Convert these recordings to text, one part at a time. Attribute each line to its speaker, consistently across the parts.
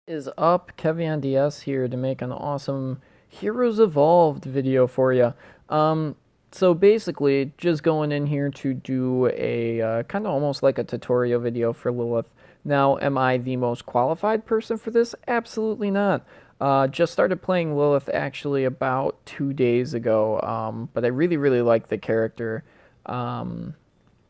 Speaker 1: Is up? KevionDs here to make an awesome Heroes Evolved video for you. So basically, just going in here to do a kind of almost like a tutorial video for Lilith. Now, am I the most qualified person for this? Absolutely not. Just started playing Lilith actually about 2 days ago, but I really like the character.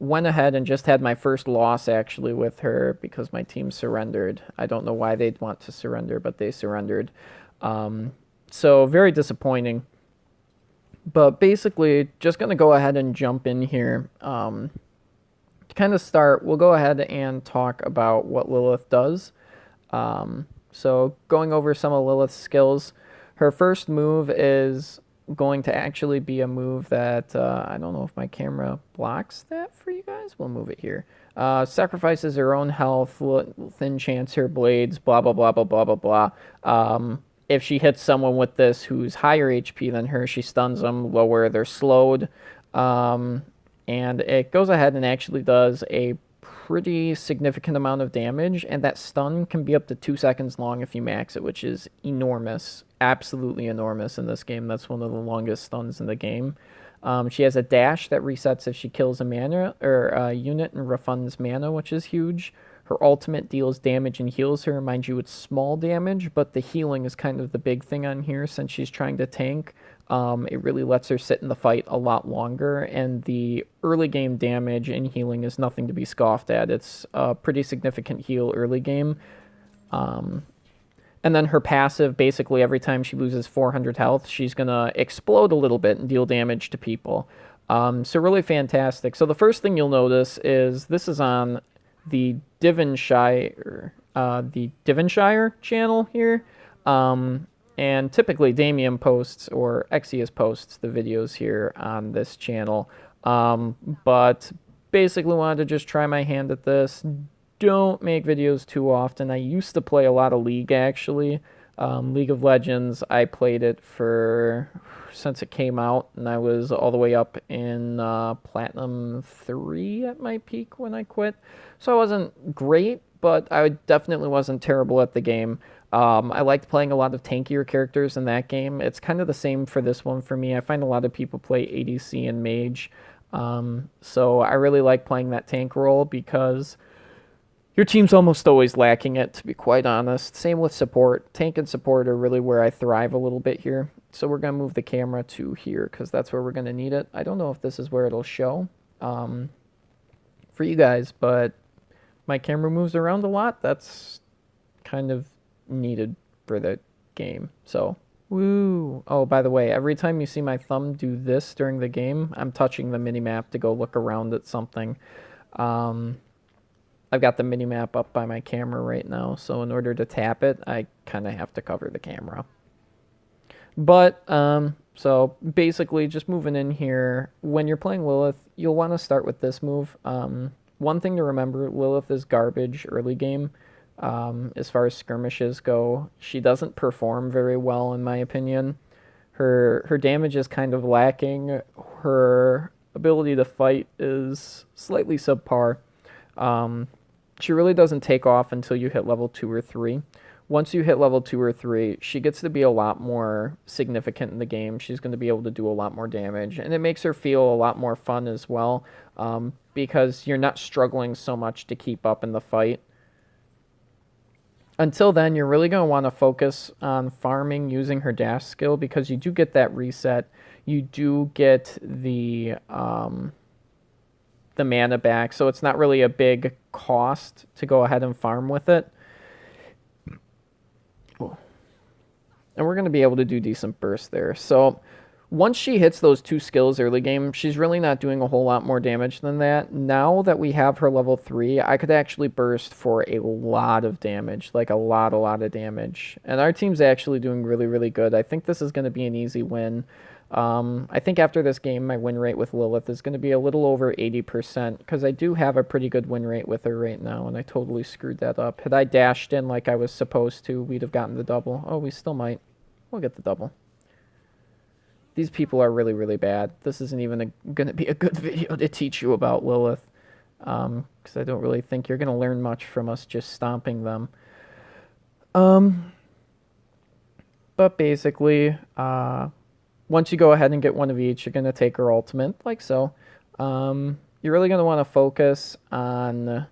Speaker 1: Went ahead and just had my first loss actually with her because my team surrendered. I don't know why they'd want to surrender, but they surrendered. So very disappointing. But basically, just going to go ahead and jump in here. To kind of start, we'll go ahead and talk about what Lilith does. So going over some of Lilith's skills, her first move is going to actually be a move that I don't know if my camera blocks that for you guys. We'll move it here. Sacrifices her own health, thin chance her blades, blah blah blah blah blah blah blah. If she hits someone with this who's higher HP than her, she stuns them. Lower, they're slowed. And it goes ahead and actually does a pretty significant amount of damage, and that stun can be up to 2 seconds long if you max it, which is enormous, absolutely enormous in this game. That's one of the longest stuns in the game. She has a dash that resets if she kills a mana or a unit and refunds mana, which is huge. Her ultimate deals damage and heals her. Mind you, it's small damage, but the healing is kind of the big thing on here since she's trying to tank. It really lets her sit in the fight a lot longer, and the early game damage and healing is nothing to be scoffed at. It's a pretty significant heal early game. And then her passive, basically every time she loses 400 health, she's going to explode a little bit and deal damage to people. So really fantastic. So the first thing you'll notice is this is on the Divinshield channel here. And typically Damien posts or Exius posts the videos here on this channel. But basically wanted to just try my hand at this. Don't make videos too often. I used to play a lot of League actually. League of Legends, I played it since it came out, and I was all the way up in Platinum 3 at my peak when I quit. So I wasn't great, but I definitely wasn't terrible at the game. I liked playing a lot of tankier characters in that game. It's kind of the same for this one for me. I find a lot of people play ADC and Mage. So I really like playing that tank role because your team's almost always lacking it, to be quite honest. Same with support. Tank and support are really where I thrive a little bit here. So we're going to move the camera to here because that's where we're going to need it. I don't know if this is where it'll show for you guys, but my camera moves around a lot. That's kind of needed for the game. So, woo. Oh, by the way, every time you see my thumb do this during the game, I'm touching the minimap to go look around at something. I've got the minimap up by my camera right now, so in order to tap it, I kind of have to cover the camera. But, so basically just moving in here, when you're playing Lilith, you'll want to start with this move. One thing to remember, Lilith is garbage early game. As far as skirmishes go, she doesn't perform very well, in my opinion. Her damage is kind of lacking. Her ability to fight is slightly subpar. She really doesn't take off until you hit level 2 or 3. Once you hit level 2 or 3, she gets to be a lot more significant in the game. She's going to be able to do a lot more damage, and it makes her feel a lot more fun as well, because you're not struggling so much to keep up in the fight. Until then, you're really going to want to focus on farming using her dash skill because you do get that reset. You do get the mana back, so it's not really a big cost to go ahead and farm with it. And we're going to be able to do decent burst there. So once she hits those 2 skills early game, she's really not doing a whole lot more damage than that. Now that we have her level 3, I could actually burst for a lot of damage, like a lot of damage. And our team's actually doing really good. I think this is going to be an easy win. I think after this game, my win rate with Lilith is going to be a little over 80% because I do have a pretty good win rate with her right now, and I totally screwed that up. Had I dashed in like I was supposed to, we'd have gotten the double. Oh, we still might. We'll get the double. These people are really bad. This isn't even going to be a good video to teach you about Lilith because I don't really think you're going to learn much from us just stomping them. Um, but basically, once you go ahead and get one of each, you're going to take her ultimate, like so. You're really going to want to focus on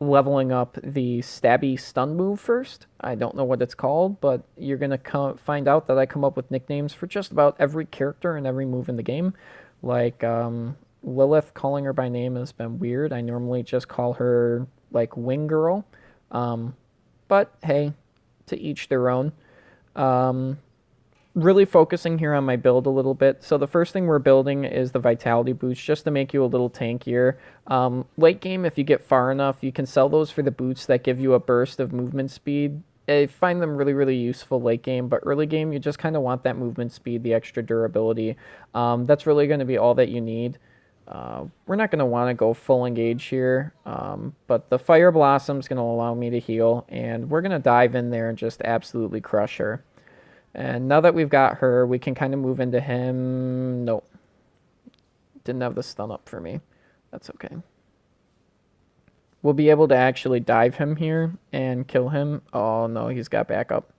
Speaker 1: leveling up the stabby stun move first. I don't know what it's called, but you're going to find out that I come up with nicknames for just about every character and every move in the game. Like, Lilith, calling her by name has been weird. I normally just call her, like, Wing Girl. But hey, to each their own. Um, really focusing here on my build a little bit. So the first thing we're building is the vitality boots just to make you a little tankier. Late game, if you get far enough, you can sell those for the boots that give you a burst of movement speed. I find them really, really useful late game, but early game, you just kind of want that movement speed, the extra durability. That's really going to be all that you need. We're not going to want to go full engage here, but the Fire Blossom is going to allow me to heal, and we're going to dive in there and just absolutely crush her. And now that we've got her, we can kind of move into him. Nope. Didn't have the stun up for me. That's okay. We'll be able to actually dive him here and kill him. Oh, no, he's got backup.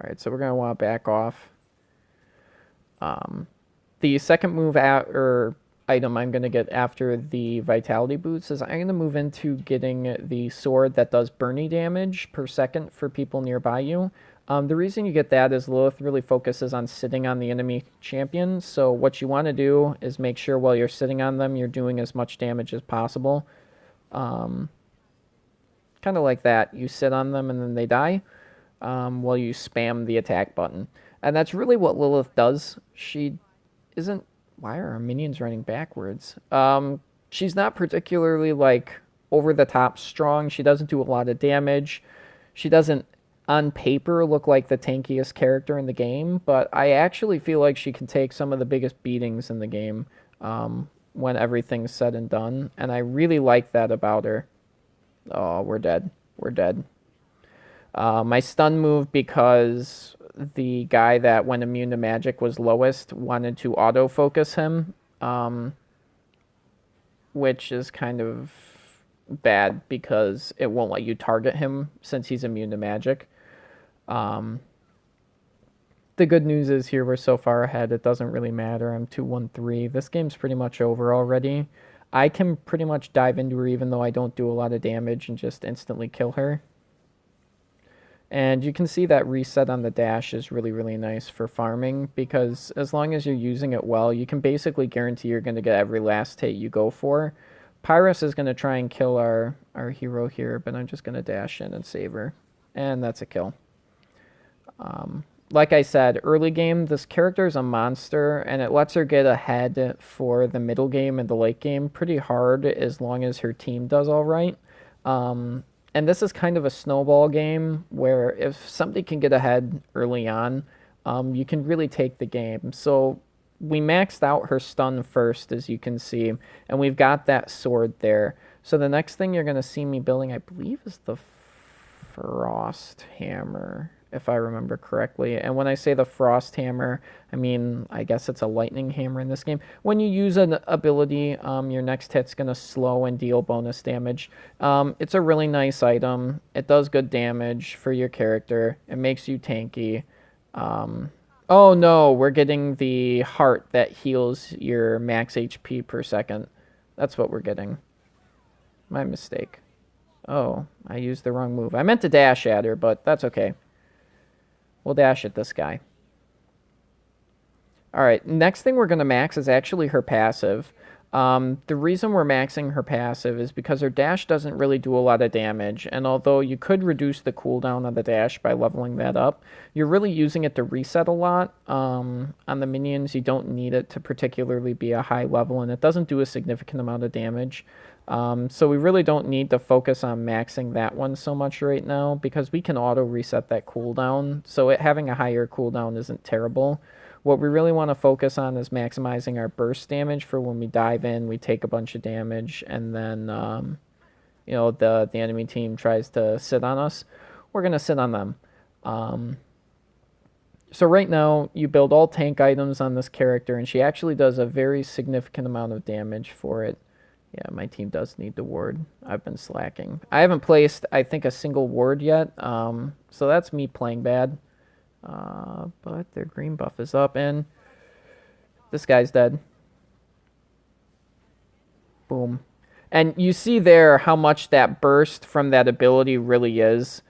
Speaker 1: All right, so we're going to want to back off. The second move item I'm going to get after the Vitality Boots is I'm going to move into getting the sword that does Burnie damage per second for people nearby you. The reason you get that is Lilith really focuses on sitting on the enemy champion, so what you want to do is make sure while you're sitting on them, you're doing as much damage as possible. Kind of like that. You sit on them and then they die while you spam the attack button. And that's really what Lilith does. She isn't... Why are our minions running backwards? She's not particularly, like, over-the-top strong. She doesn't do a lot of damage. She doesn't, on paper, look like the tankiest character in the game, but I actually feel like she can take some of the biggest beatings in the game when everything's said and done, and I really like that about her. Oh, we're dead. We're dead. My stun move, because the guy that went immune to magic was lowest, wanted to autofocus him, which is kind of bad because it won't let you target him since he's immune to magic. The good news is here we're so far ahead, it doesn't really matter. I'm 2-1-3. This game's pretty much over already. I can pretty much dive into her even though I don't do a lot of damage and just instantly kill her. And you can see that reset on the dash is really, really nice for farming because as long as you're using it well, you can basically guarantee you're going to get every last hit you go for. Pyrus is going to try and kill our hero here, but I'm just going to dash in and save her. And that's a kill. Like I said, early game, this character is a monster, and it lets her get ahead for the middle game and the late game pretty hard as long as her team does all right. And this is kind of a snowball game where if somebody can get ahead early on, you can really take the game. So we maxed out her stun first, as you can see, and we've got that sword there. So the next thing you're going to see me building, I believe, is the Frost Hammer, if I remember correctly. And when I say the Frost Hammer, I mean, I guess it's a lightning hammer in this game. When you use an ability, your next hit's going to slow and deal bonus damage. It's a really nice item. It does good damage for your character. It makes you tanky. Oh no, we're getting the heart that heals your max HP per second. That's what we're getting. My mistake. Oh, I used the wrong move. I meant to dash at her, but that's okay. We'll dash at this guy. Alright, next thing we're going to max is actually her passive. The reason we're maxing her passive is because her dash doesn't really do a lot of damage, and although you could reduce the cooldown of the dash by leveling that up, you're really using it to reset a lot. On the minions, you don't need it to particularly be a high level, and it doesn't do a significant amount of damage. So we really don't need to focus on maxing that one so much right now, because we can auto-reset that cooldown, so it having a higher cooldown isn't terrible. What we really want to focus on is maximizing our burst damage for when we dive in, we take a bunch of damage, and then, you know, the enemy team tries to sit on us. We're going to sit on them. So right now, you build all tank items on this character, and she actually does a very significant amount of damage for it. Yeah, my team does need the ward. I've been slacking. I haven't placed, I think, a single ward yet. So that's me playing bad. But their green buff is up, and this guy's dead. Boom. And you see there how much that burst from that ability really is.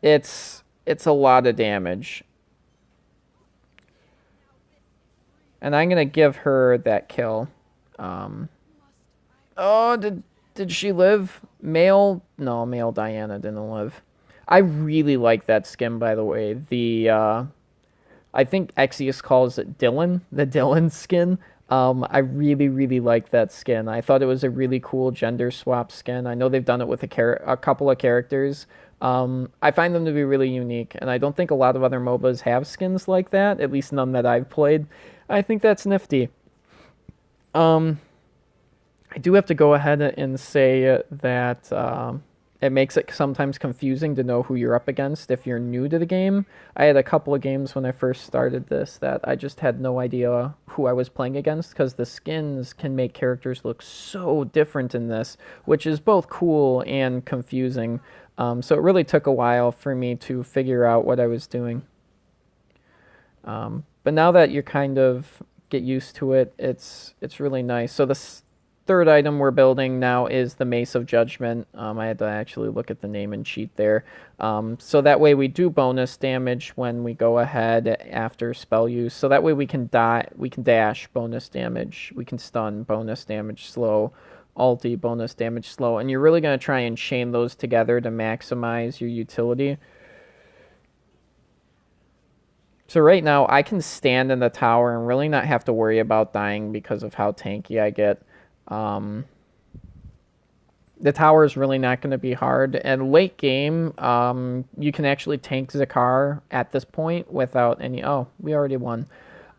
Speaker 1: It's a lot of damage. And I'm going to give her that kill. Oh, did she live? Male? No, male Diana didn't live. I really like that skin, by the way. I think Exius calls it Dylan, the Dylan skin. I really, really like that skin. I thought it was a really cool gender swap skin. I know they've done it with a couple of characters. I find them to be really unique, and I don't think a lot of other MOBAs have skins like that, at least none that I've played. I think that's nifty. I do have to go ahead and say that it makes it sometimes confusing to know who you're up against if you're new to the game. I had a couple of games when I first started this that I just had no idea who I was playing against because the skins can make characters look so different in this, which is both cool and confusing. So it really took a while for me to figure out what I was doing. But now that you kind of get used to it, it's really nice. So this third item we're building now is the Mace of Judgment. I had to actually look at the name and cheat there. So that way we do bonus damage when we go ahead after spell use. So that way we can dash, bonus damage. We can stun, bonus damage, slow, ulti, bonus damage, slow. And you're really going to try and chain those together to maximize your utility. So right now I can stand in the tower and really not have to worry about dying because of how tanky I get. The tower is really not going to be hard. And late game, you can actually tank Zakar at this point without any... Oh, we already won.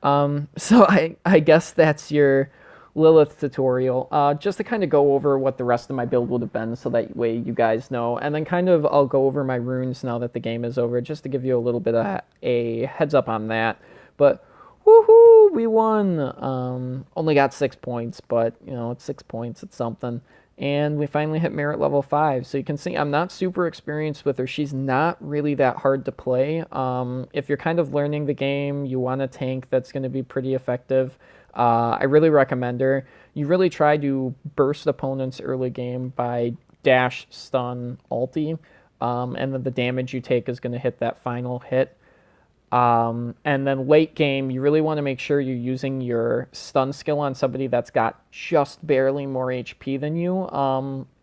Speaker 1: So I guess that's your Lilith tutorial. Just to kind of go over what the rest of my build would have been so that way you guys know. And then kind of I'll go over my runes now that the game is over just to give you a little bit of a heads up on that. But... woohoo, we won. Only got 6 points, but, you know, it's 6 points. It's something. And we finally hit merit level 5. So you can see I'm not super experienced with her. She's not really that hard to play. If you're kind of learning the game, you want a tank that's going to be pretty effective, I really recommend her. You really try to burst opponents early game by dash, stun, ulti. And then the damage you take is going to hit that final hit. And then late game, you really want to make sure you're using your stun skill on somebody that's got just barely more HP than you.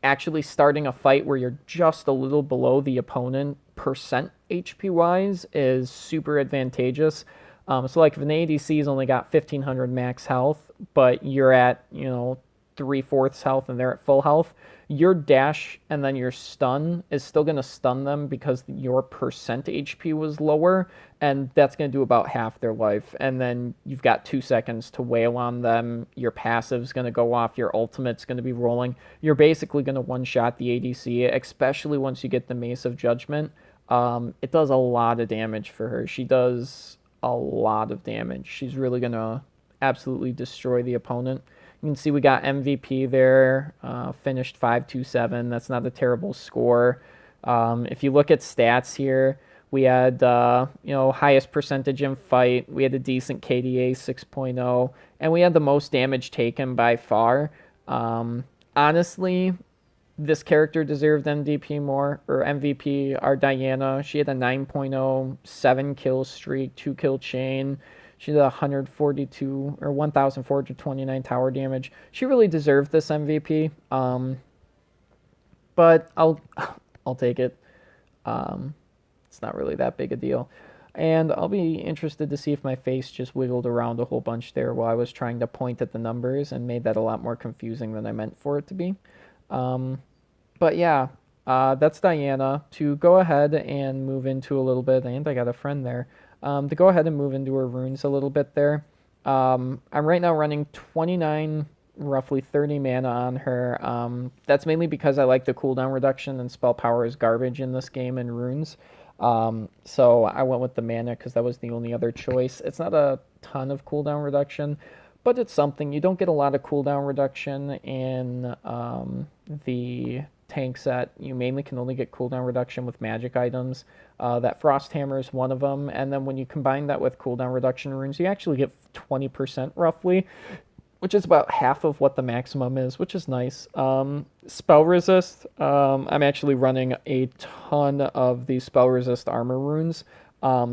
Speaker 1: Actually starting a fight where you're just a little below the opponent percent HP wise is super advantageous. So like if an ADC's only got 1500 max health, but you're at, 3/4 health and they're at full health, your dash and then your stun is still going to stun them because your percent HP was lower, and that's going to do about half their life. And then you've got 2 seconds to wail on them. Your passive's going to go off. Your ultimate's going to be rolling. You're basically going to one-shot the ADC, especially once you get the Mace of Judgment. It does a lot of damage for her. She does a lot of damage. She's really going to absolutely destroy the opponent. You can see we got MVP there, finished 527. That's not a terrible score. If you look at stats here, we had, highest percentage in fight. We had a decent KDA 6.0, and we had the most damage taken by far. Honestly, this character deserved MVP more, or MVP. Our Diana, she had a 9.0, 7 kill streak, 2 kill chain. She did 142 or 1,429 tower damage. She really deserved this MVP. But I'll take it. It's not really that big a deal. And I'll be interested to see if my face just wiggled around a whole bunch there while I was trying to point at the numbers and made that a lot more confusing than I meant for it to be. But yeah, that's Diana. To go ahead and move into a little bit, and I got a friend there. To go ahead and move into her runes a little bit there. I'm right now running 29, roughly 30 mana on her. That's mainly because I like the cooldown reduction, and spell power is garbage in this game in runes. So I went with the mana because that was the only other choice. It's not a ton of cooldown reduction, but it's something. You don't get a lot of cooldown reduction in the tank set. You mainly can only get cooldown reduction with magic items. That Frost Hammer is one of them, and then when you combine that with cooldown reduction runes, you actually get 20% roughly, which is about half of what the maximum is, which is nice. Spell resist, I'm actually running a ton of the spell resist armor runes.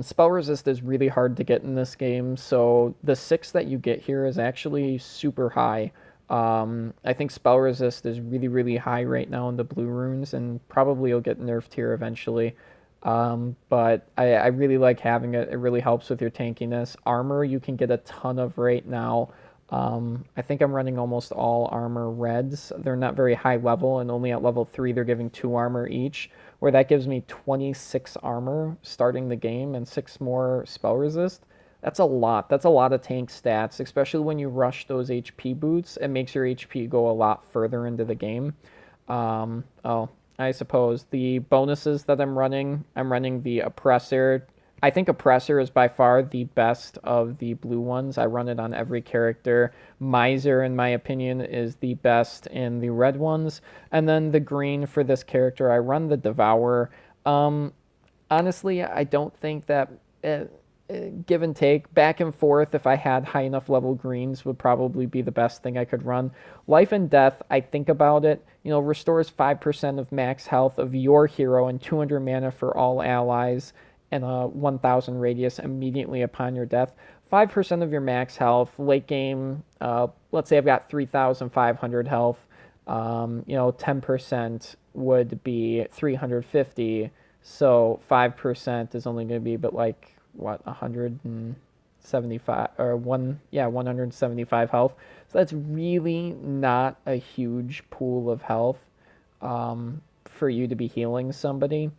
Speaker 1: Spell resist is really hard to get in this game, so the 6 that you get here is actually super high. I think spell resist is really, really high right now in the blue runes, and probably will get nerfed here eventually. But I really like having it. It really helps with your tankiness. Armor you can get a ton of right now. I think I'm running almost all armor reds. They're not very high level, and only at level 3 they're giving 2 armor each, where that gives me 26 armor starting the game and 6 more spell resist. That's a lot. That's a lot of tank stats, especially when you rush those HP boots. It makes your HP go a lot further into the game. Oh, I suppose the bonuses that I'm running the Oppressor. I think Oppressor is by far the best of the blue ones. I run it on every character. Miser, in my opinion, is the best in the red ones. And then the green for this character, I run the Devourer. Honestly, I don't think that give and take, back and forth, if I had high enough level greens, would probably be the best thing I could run. Life and Death, I think about it, restores 5% of max health of your hero and 200 mana for all allies and a 1,000 radius immediately upon your death. 5% of your max health, late game, let's say I've got 3,500 health, 10% would be 350, so 5% is only going to be, but like, what, 175 or 175 health. So that's really not a huge pool of health for you to be healing somebody.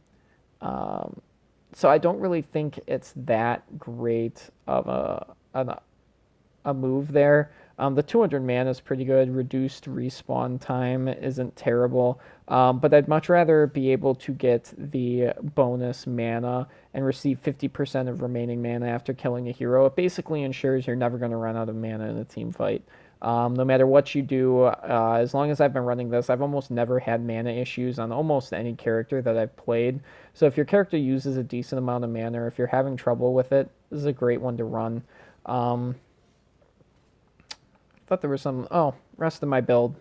Speaker 1: So I don't really think it's that great of a move there. The 200 mana is pretty good. Reduced respawn time isn't terrible. But I'd much rather be able to get the bonus mana and receive 50% of remaining mana after killing a hero. It basically ensures you're never going to run out of mana in a team fight. No matter what you do, as long as I've been running this, I've almost never had mana issues on almost any character that I've played. So if your character uses a decent amount of mana, or if you're having trouble with it, this is a great one to run. Thought there was some... Oh, rest of my build.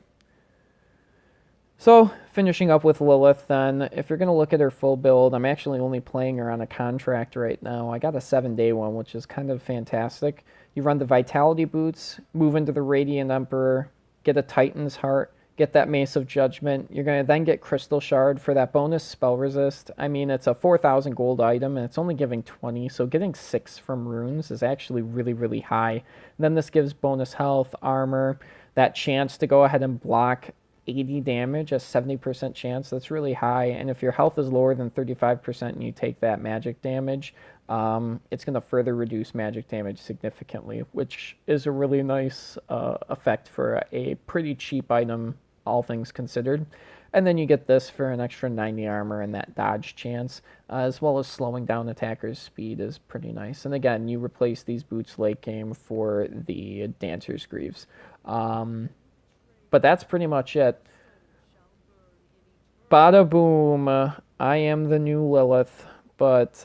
Speaker 1: So, finishing up with Lilith then, if you're going to look at her full build, I'm actually only playing her on a contract right now. I got a 7-day one, which is kind of fantastic. You run the Vitality Boots, move into the Radiant Emperor, get a Titan's Heart, get that Mace of Judgment. You're going to then get Crystal Shard for that bonus spell resist. I mean, it's a 4,000 gold item, and it's only giving 20, so getting 6 from runes is actually really, really high. And then this gives bonus health, armor, that chance to go ahead and block 80 damage, a 70% chance. That's really high. And if your health is lower than 35% and you take that magic damage, it's going to further reduce magic damage significantly, which is a really nice effect for a pretty cheap item, all things considered. And then you get this for an extra 90 armor and that dodge chance, as well as slowing down attackers' speed is pretty nice. And again, you replace these boots late game for the Dancer's Greaves. But that's pretty much it. Bada boom. I am the new Lilith. But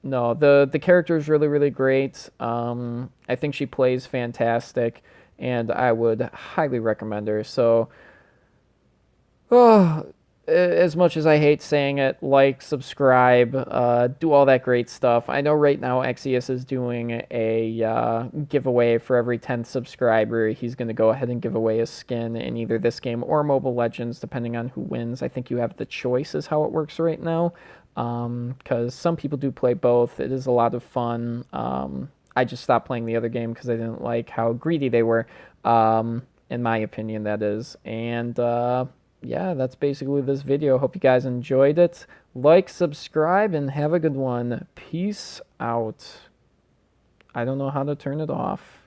Speaker 1: no, the character is really, really great. I think she plays fantastic, and I would highly recommend her. So, as much as I hate saying it, like, subscribe, do all that great stuff. I know right now Exius is doing a giveaway for every 10th subscriber. He's going to go ahead and give away a skin in either this game or Mobile Legends, depending on who wins. I think you have the choice is how it works right now, because some people do play both. It is a lot of fun. I just stopped playing the other game because I didn't like how greedy they were, in my opinion, that is. And yeah, that's basically this video. Hope you guys enjoyed it. Like, subscribe, and have a good one. Peace out. I don't know how to turn it off.